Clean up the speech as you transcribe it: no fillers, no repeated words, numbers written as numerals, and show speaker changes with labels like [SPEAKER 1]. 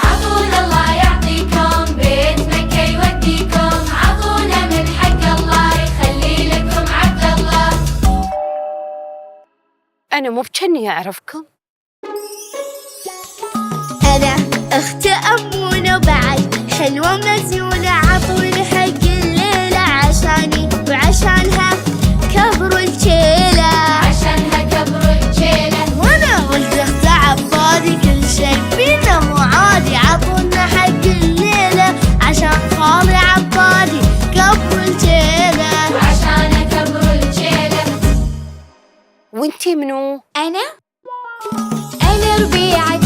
[SPEAKER 1] عطونا الله يعطيكم بيت مكة يوديكم، عطونا من حق الله يخلي لكم عبد الله.
[SPEAKER 2] أنا مو بجني أعرفكم.
[SPEAKER 3] أنا أخت أمونة وبعد حلوة مزيونة، عطوني حق الليلة عشاني وعشانها كبروا الجيلة،
[SPEAKER 1] عشانها كبروا الجيلة.
[SPEAKER 3] وأنا ولد أخت عبادي كل شي فينا مو عادي، عطونا حق الليلة عشان خالي عبادي كبروا الجيلة،
[SPEAKER 1] عشانها كبروا الجيلة.
[SPEAKER 2] وانتي منو؟
[SPEAKER 3] أنا ربيعة